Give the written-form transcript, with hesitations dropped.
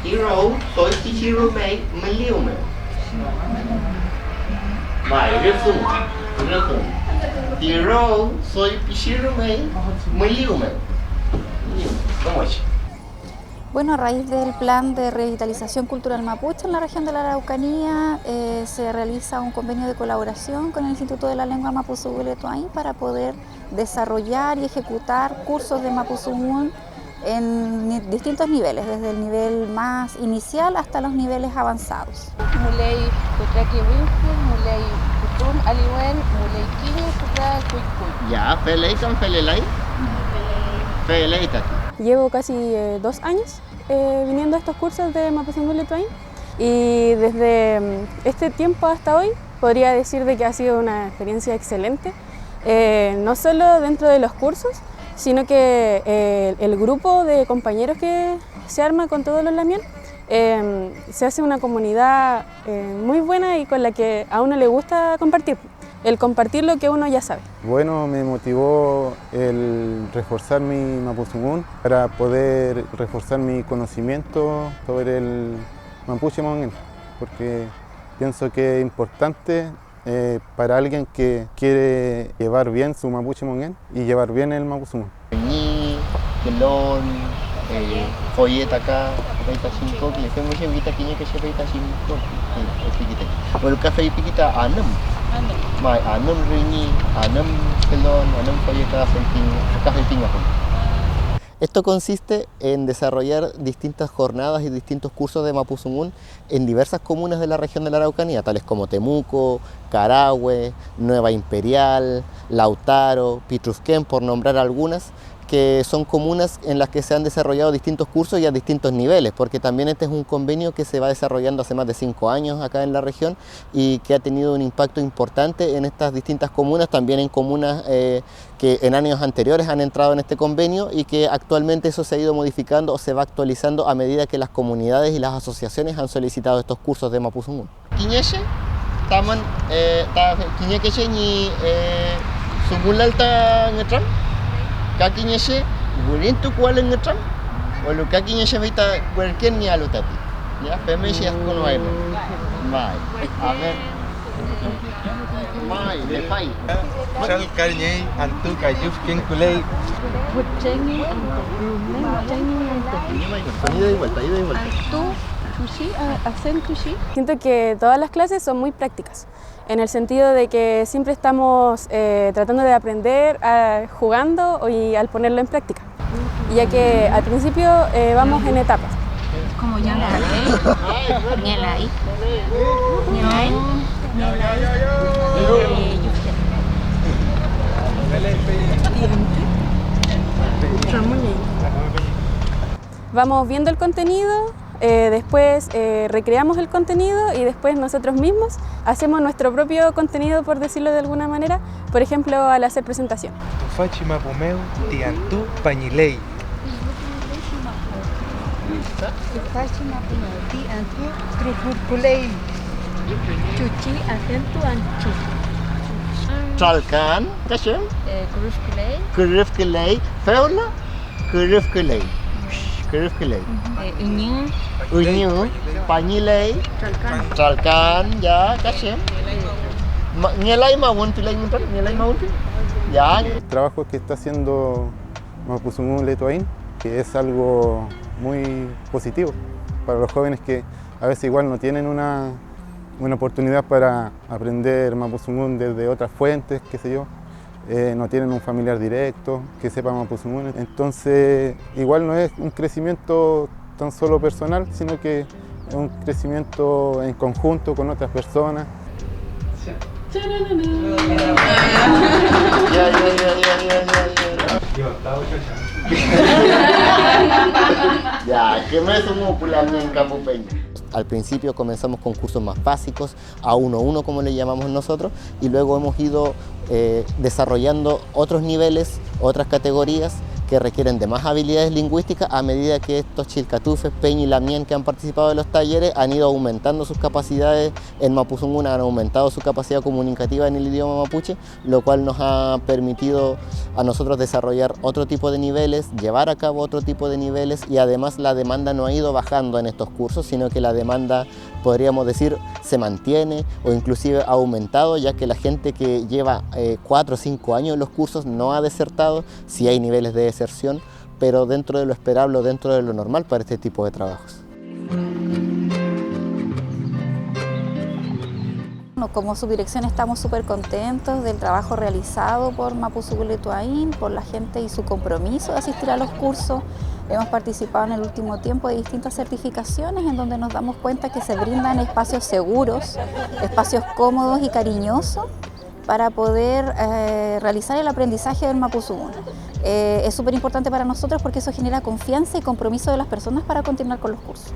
Hero, soy Hero me liu me. Mai, resumo. Hero, soy Hero me liu me. ¿Cómo es? Bueno, a raíz del plan de revitalización cultural mapuche en la región de la Araucanía, se realiza un convenio de colaboración con el Instituto de la Lengua Mapuzungún-Letuain para poder desarrollar y ejecutar cursos de mapuzungún en distintos niveles, desde el nivel más inicial hasta los niveles avanzados. Mulai putra kiwinku, mulai putun aliwen, mulai kini putra kuikuy. Ya, felei kan felelai. Felei tati. Llevo casi 2 años viniendo a estos cursos de Mapuzungún-Letuain y desde este tiempo hasta hoy podría decir de que ha sido una experiencia excelente, no solo dentro de los cursos, sino que el grupo de compañeros que se arma con todos los Lamien se hace una comunidad muy buena y con la que a uno le gusta compartir. El compartir lo que uno ya sabe. Bueno, me motivó el reforzar mi mapuzungún para poder reforzar mi conocimiento sobre el mapuche monguén, porque pienso que es importante para alguien que quiere llevar bien su mapuche monguén y llevar bien el mapuzungún. Kelon, Foyet acá, Peita 5, que le fue mucho kita kini que se Peita 5, kita. Bueno, café piquita anam. Mai anam ringi, anam kelon, anam Foyet café pinga. Esto consiste en desarrollar distintas jornadas y distintos cursos de mapuzungún en diversas comunas de la región de la Araucanía, tales como Temuco, Carahue, Nueva Imperial, Lautaro, Pitrusquén, por nombrar algunas, que son comunas en las que se han desarrollado distintos cursos y a distintos niveles, porque también este es un convenio que se va desarrollando hace más de 5 años acá en la región y que ha tenido un impacto importante en estas distintas comunas, también en comunas que en años anteriores han entrado en este convenio y que actualmente eso se ha ido modificando o se va actualizando a medida que las comunidades y las asociaciones han solicitado estos cursos de mapuzungún. Kinyese, taman, kinyese ni sungulal ta ngetram. Kakinya se gurintu kuala ngetram walau kakinya se vita kualken ni alu tati ya femesi akun wae mai amen mai le pai Chal karnyai antu kayuf ken kulei Puchengi antu ida y vuelta antu tushi hacen tushi. Siento que todas las clases son muy prácticas, en el sentido de que siempre estamos tratando de aprender jugando y al ponerlo en práctica, ya que al principio vamos en etapas. Como ya Vamos viendo el contenido, después recreamos el contenido y después nosotros mismos hacemos nuestro propio contenido, por decirlo de alguna manera, por ejemplo al hacer presentación. Tufachi mapumeu tiantu pañilei. Tufachi mapumeu tiantu trufurkulei. Cuci acentu ancu. Tralkan, kasem? Kurufkulei, feula, kurufkulei. Kurufkulei. Unyu, pañilei, tralkan, ya, kasem. Ngelai mawon pilai nguntan, ngelai mawon pilai. Ya. El trabajo que está haciendo Mapuzungún-Letuain, que es algo muy positivo para los jóvenes que a veces igual no tienen una oportunidad para aprender mapuzungún desde otras fuentes, qué sé yo, no tienen un familiar directo que sepa mapuzungún. Entonces, igual no es un crecimiento tan solo personal, sino que es un crecimiento en conjunto con otras personas. Ya, ¿qué me sumo pulando en Campo Peña? Al principio comenzamos con cursos más básicos, A1-1 como le llamamos nosotros, y luego hemos ido desarrollando otros niveles, otras categorías que requieren de más habilidades lingüísticas a medida que estos chilcatufes, Peña y Lamien que han participado de los talleres han ido aumentando sus capacidades en Mapuzungún, han aumentado su capacidad comunicativa en el idioma mapuche, lo cual nos ha permitido a nosotros desarrollar otro tipo de niveles, llevar a cabo otro tipo de niveles, y además la demanda no ha ido bajando en estos cursos, sino que la demanda, podríamos decir, se mantiene o inclusive ha aumentado, ya que la gente que lleva 4 o 5 años en los cursos no ha desertado. Sí hay niveles de deserción, pero dentro de lo esperable o dentro de lo normal para este tipo de trabajos. Como subdirección estamos súper contentos del trabajo realizado por Mapuzungún Letuaín, por la gente y su compromiso de asistir a los cursos. Hemos participado en el último tiempo de distintas certificaciones en donde nos damos cuenta que se brindan espacios seguros, espacios cómodos y cariñosos para poder realizar el aprendizaje del Mapuzungún. Es súper importante para nosotros porque eso genera confianza y compromiso de las personas para continuar con los cursos.